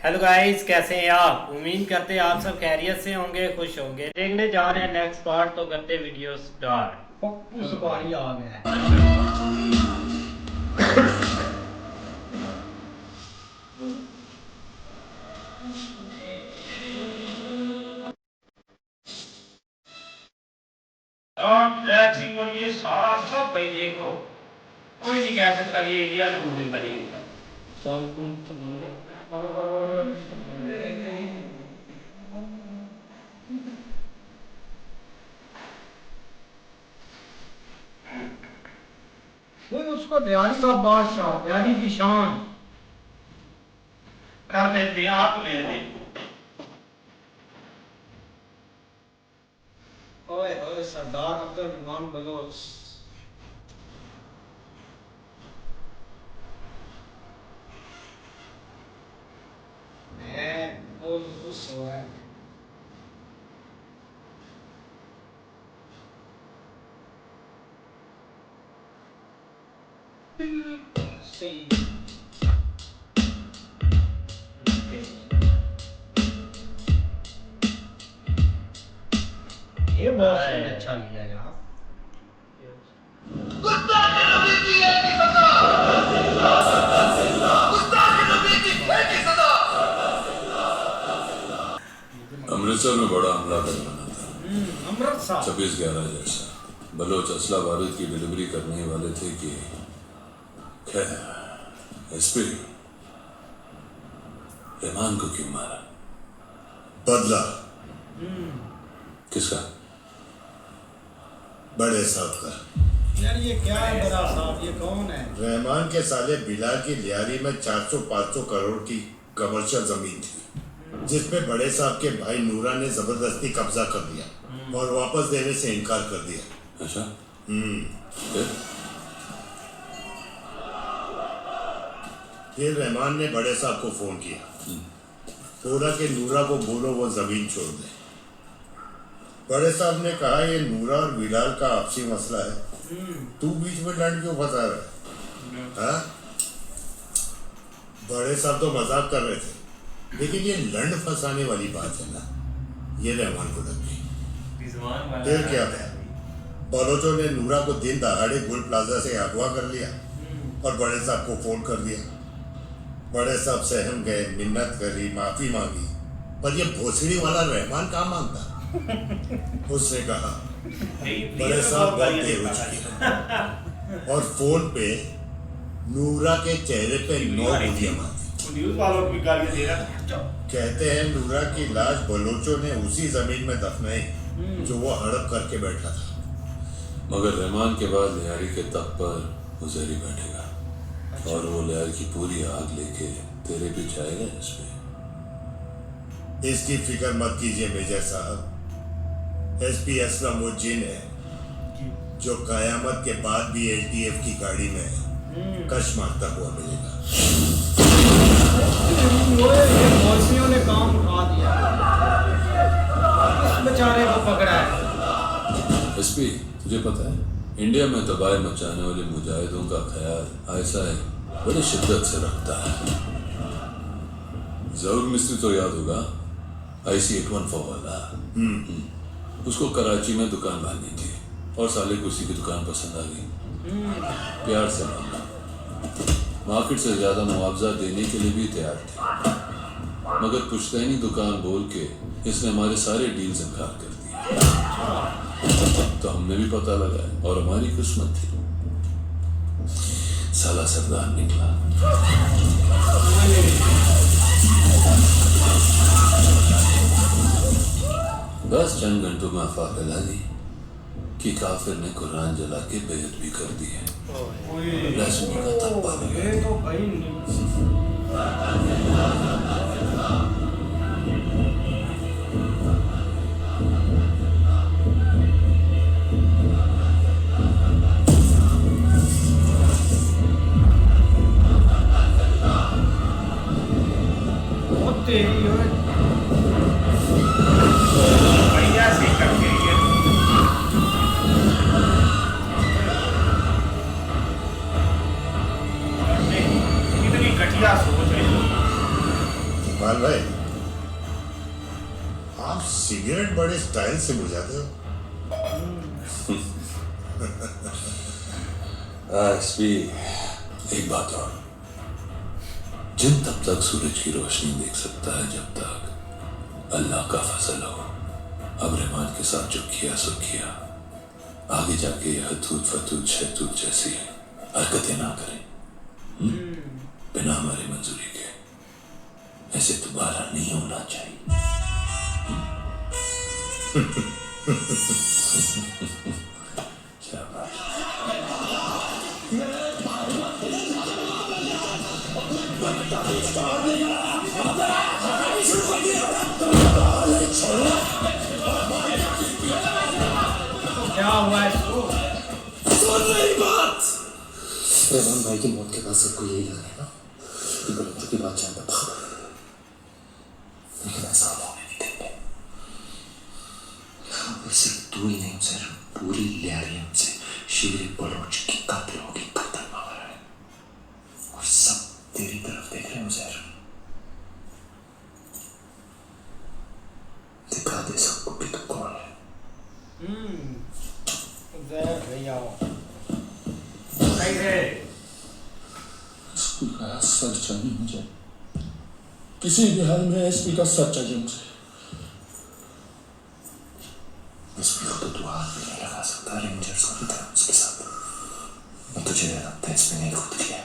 Hello guys, कैसे हैं आप? उम्मीद करते हैं आप सब खैरियत से होंगे, खुश होंगे। देखने जा रहे हैं नेक्स्ट पार्ट, तो करते वीडियो स्टार्ट। पप्पू सुपारी आ गया है। और ट्रैकिंग और ये सारा सब भाई देखो, कोई नहीं कह सकता ये एरिया ढूंढने पड़ेगा। कोई उसको दिहाड़ी का बादशाह, दिहाड़ी की शान कर देते हैं, आप ले लें। ओए ओए सरदार अब्दुल रहमान बलोच। वो उस है सही। ये बहुत अच्छा लिया यार। अमृतसर में बड़ा हमला करवाना था। अमृतसर 26/11 जैसा बलोच असला बारूद की डिलीवरी करने वाले थे कि खैर एसपी रहमान को क्यों मारा? बदला किसका? बड़े साहब का। यार ये क्या है बड़ा साहब, ये कौन है? रहमान के साले बिलाल की लियारी में 400-500 करोड़ की कमर्शियल जमीन थी, जिसमें बड़े साहब के भाई नूरा ने जबरदस्ती कब्जा कर लिया और वापस देने से इनकार कर दिया। अच्छा फिर रहमान ने बड़े साहब को फोन किया, बोला कि नूरा को बोलो वो जमीन छोड़ दे। बड़े साहब ने कहा ये नूरा और बिलाल का आपसी मसला है, तू बीच में लड़ क्यों फंसा रहा है? हाँ? बड़े साहब तो मजाक कर रहे थे, लेकिन ये लंड फंसाने वाली बात है ना, ये रहमान को लग गई। फिर क्या है, बलोचों ने नूरा को दिन दहाड़े गुल प्लाजा से अगवा कर लिया और बड़े साहब को फोन कर दिया। बड़े साहब सहम गए, मिन्नत करी, माफी मांगी, पर ये भोसड़ी वाला रहमान कहाँ मांगता। उसने कहा बड़े साहब बहुत देर हो चुकी है, और फोन पे नूरा के चेहरे पे 9 गोलियां मारी। न्यूज़ वालों को भी गालियां दे रहा था। कहते हैं नूरा की लाश बलोचों ने उसी जमीन में दफनाई जो वो हड़प करके बैठा था। मगर रहमान के बाद लियारी के तख्त पर उजैरी बैठेगा। अच्छा। और वो लियार की पूरी आग लेके तेरे पीछे आएगा इस पे। इसकी फिक्र मत कीजिए मेजर साहब, एसपी असलम उज्जिन है जो कयामत के बाद भी एलटीएफ की गाड़ी में कश मारता हुआ मिलेगा। ये मौलवियों ने काम उठा दिया, इस बेचारे को पकड़ा है। एसपी तुझे पता है इंडिया में तबाही मचाने वाले मुजाहिदों का ख्याल ऐसा है बड़ी शिद्दत से रखता है। जरूर मिस्त्री तो याद होगा, IC-814 वाला। उसको कराची में दुकान बांधनी थी और साले को उसी की दुकान पसंद आ गई। प्यार से मांगा, मार्केट से ज्यादा मुआवजा देने के लिए भी तैयार थे, मगर पुश्तैनी दुकान बोल के इसने हमारे सारे डील्स इनकार कर दिए। तो हमें भी पता लगा और हमारी किस्मत थी, साला सरदार निकला। बस चंद घंटों में अफवाह फैला दी कि काफिर ने कुरान जला के बेइज्जत भी कर दी है। रस्मी का तब्बा ये तो भाई बहुत तेरी है। बढ़िया से करके ये कितनी घटिया सोच है। इकबाल भाई, आप सिगरेट बड़े स्टाइल से बुझाते हो। एसपी, एक बात और, जिन तब तक सूरज की रोशनी देख सकता है जब तक अल्लाह का फजल हो। अब रहमान के साथ जो किया सो किया, आगे जाके हतूत फतूत शहतूत जैसी हरकतें ना करें बिना हमारी मंजूरी के। ऐसे दोबारा नहीं होना चाहिए। शाबाश। क्या हुआ इसको? रहमान भाई की मौत के बाद सबको यही लगा है ना कि गलती की बात जानता था, लेकिन ऐसा होने नहीं देंगे। और सिर्फ तू ही नहीं सर, पूरी लियारी हमसे शेर बलोच की कातिलों की कत्ल मांग रहा है और सब तेरी तरफ देख रहे हैं। सर दिखा दे सबको कि तू कौन है। भैया सही है। स्कूल का सर चाहिए मुझे, किसी भी हाल में एसपी का सर चाहिए मुझे। एसपी को तो तू हाथ भी नहीं लगा सकता, रेंजर्स को भी था उसके साथ। मैं तुझे लगता एसपी ने खुद किया।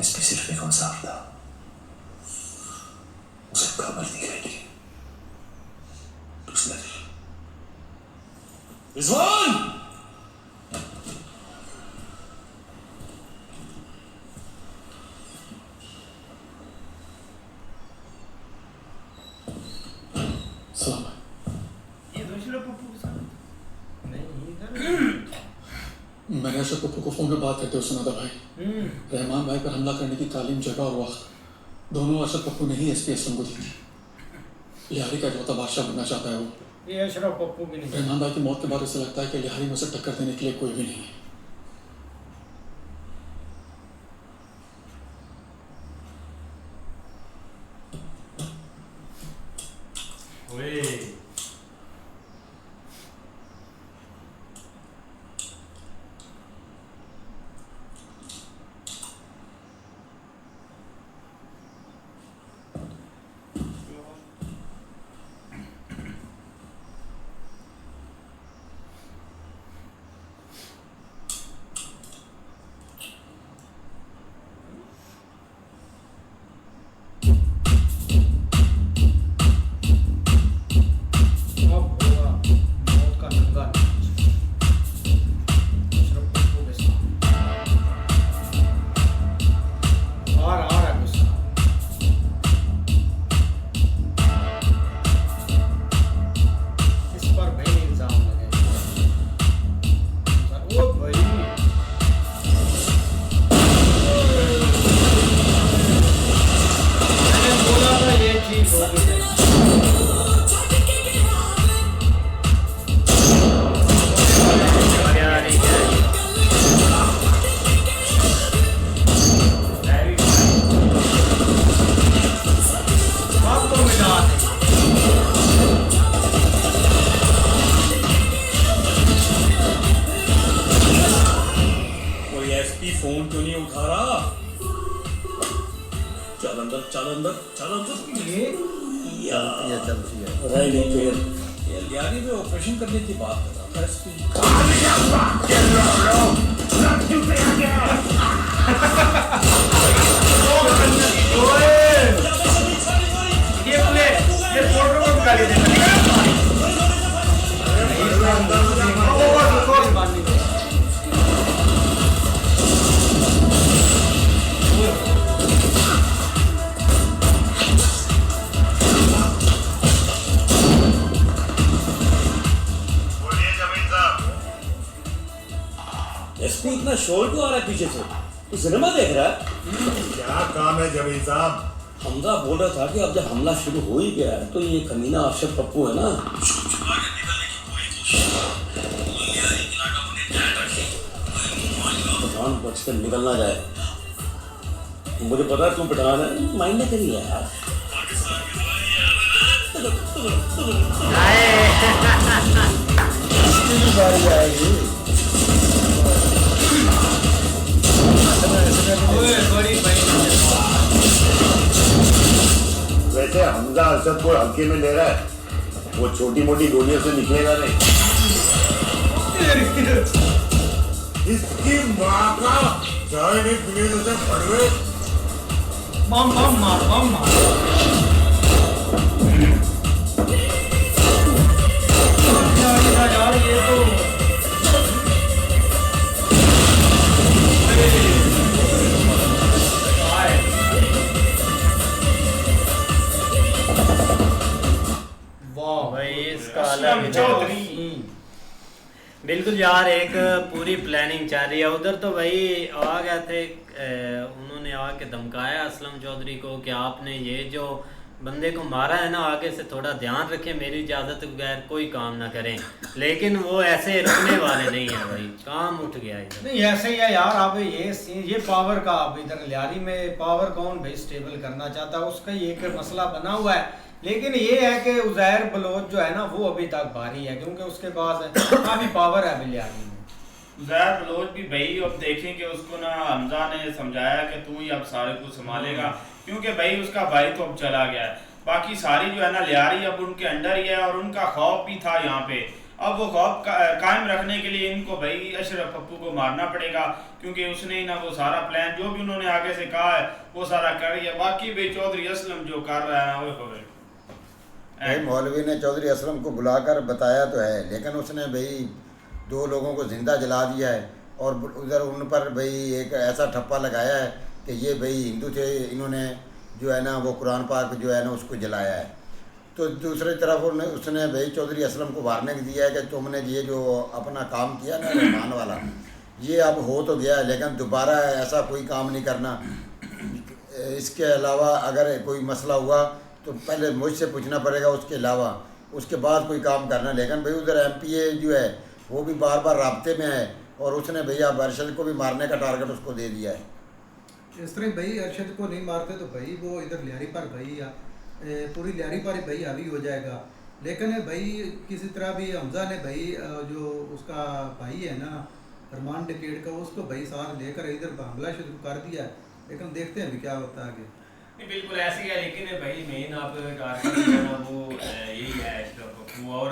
एसपी सिर्फ एक औजार था, उसे खबर नहीं रहेगी। रिजवान, ये दूसरे पप्पू के साथ नहीं इधर। मैंने अशरफ पप्पू को फोन पे बात करते हुए सुना था भाई। रहमान भाई पर हमला करने की तालीम, जगह और वक्त दोनों अशरफ पप्पू ने ही एसपी असलम को दी थी। लिहारी का इकलौता बादशाह बनना चाहता है वो। ये अशरफ पप्पू भी नहीं। रहमान भाई की मौत के बाद उसे लगता है कि लिहारी में उसे टक्कर देने के लिए कोई भी नहीं है। फोन क्यों नहीं उठा रहा? चल अंदर, चल अंदर, चल अंदर। ये चलती है रह नहीं फिर ये लियारी में ऑपरेशन करने की बात कर रहा था एसपी। ये फोटो को निकाल दे। एसपी इतना शोर क्यों आ रहा है पीछे से? तू सिनेमा देख रहा है? क्या काम है जमीन साहब? हमजा बोल रहा था कि अब जब हमला शुरू हो ही गया है तो ये कमीना अशरफ पप्पू है ना, जान बच कर निकल ना जाए। मुझे पता तुम पठान है, माइंड ना करिए यार। बारी आएगी। वैसे हमजा अरशद को हल्के में ले रहा है, वो छोटी मोटी गोलियों से निकलेगा नहीं। इसकी माँ का चाय नहीं पीने से पड़वे। बम बम मार यार ये तो वाह भाई इसका अलग चौधरी बिल्कुल यार, एक पूरी प्लानिंग चल रही है उधर। तो भाई आ गए थे, उन्होंने आके धमकाया असलम चौधरी को कि आपने ये जो बंदे को मारा है ना, आगे से थोड़ा ध्यान रखें, मेरी इजाज़त के बगैर कोई काम ना करें। लेकिन वो ऐसे रुकने वाले नहीं है भाई, काम उठ गया इधर। नहीं ऐसे ही है यार। अब ये पावर का, अब इधर लियारी में पावर कौन भाई स्टेबल करना चाहता है, उसका ही एक मसला बना हुआ है। लेकिन ये है कि उज़ैर बलोच जो है ना, वो अभी तक भारी है, क्योंकि उसके पास काफ़ी पावर है अभी लियारी में। उज़ैर बलोच भी भाई अब देखें कि उसको ना हमजा ने समझाया कि तू ही अब सारे को संभालेगा, क्योंकि भाई उसका भाई तो अब चला गया है। बाकी सारी जो है ना लियारी अब उनके अंडर ही है, और उनका खौफ भी था यहाँ पे। अब वो खौफ कायम रखने के लिए इनको भाई अशरफ पप्पू को मारना पड़ेगा, क्योंकि उसने ही ना वो सारा प्लान जो भी उन्होंने आगे से कहा है वो सारा कर रही है। बाकी भाई चौधरी असलम जो कर रहा है ना, वो भाई मौलवी ने चौधरी असलम को बुलाकर बताया तो है, लेकिन उसने भाई 2 लोगों को ज़िंदा जला दिया है, और उधर उन पर भाई एक ऐसा ठप्पा लगाया है कि ये भाई हिंदू थे, इन्होंने जो है ना वो कुरान पाक जो है ना उसको जलाया है। तो दूसरी तरफ उसने भाई चौधरी असलम को वार्निंग दिया है कि तुमने ये जो अपना काम किया ना रहमान वाला, ये अब हो तो गया, लेकिन दोबारा ऐसा कोई काम नहीं करना। इसके अलावा अगर कोई मसला हुआ तो पहले मुझसे पूछना पड़ेगा, उसके अलावा उसके बाद कोई काम करना। लेकिन भाई उधर MPA जो है वो भी बार बार राब्ते में है, और उसने भैया अरशद को भी मारने का टारगेट उसको दे दिया है। इस तरह भाई अरशद को नहीं मारते तो भाई वो इधर लियारी पर भाई या पूरी लियारी पर भाई हावी हो जाएगा। लेकिन भाई किसी तरह भी हमजा ने भाई जो उसका भाई है ना अरमान डिकेड का, उसको भाई साथ लेकर इधर हमला शुरू कर दिया है, लेकिन देखते हैं अभी क्या होता है आगे। नहीं बिल्कुल ऐसे ही है, लेकिन भाई मेन आप टारगेट जो है ना वो यही है अशरफ पप्पू, और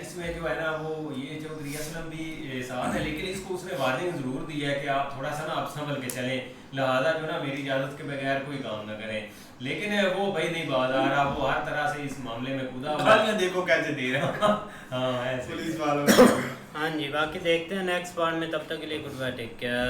इसमें जो है ना वो ये चौधरी असलम भी साथ है, लेकिन इसको उसने वार्निंग ज़रूर दी है कि आप थोड़ा सा ना आप संभल के चलें, लिहाजा जो ना मेरी इजाज़त के बगैर कोई काम ना करें। लेकिन वो भाई नहीं बाज आ रहा, वो हर तरह से इस मामले में कूदा। गालियां देखो कैसे दे रहा हाँ ऐसे पुलिस वालों। हाँ जी, बाकी देखते हैं नेक्स्ट पार्ट में। तब तक के लिए गुड बाय, टेक केयर।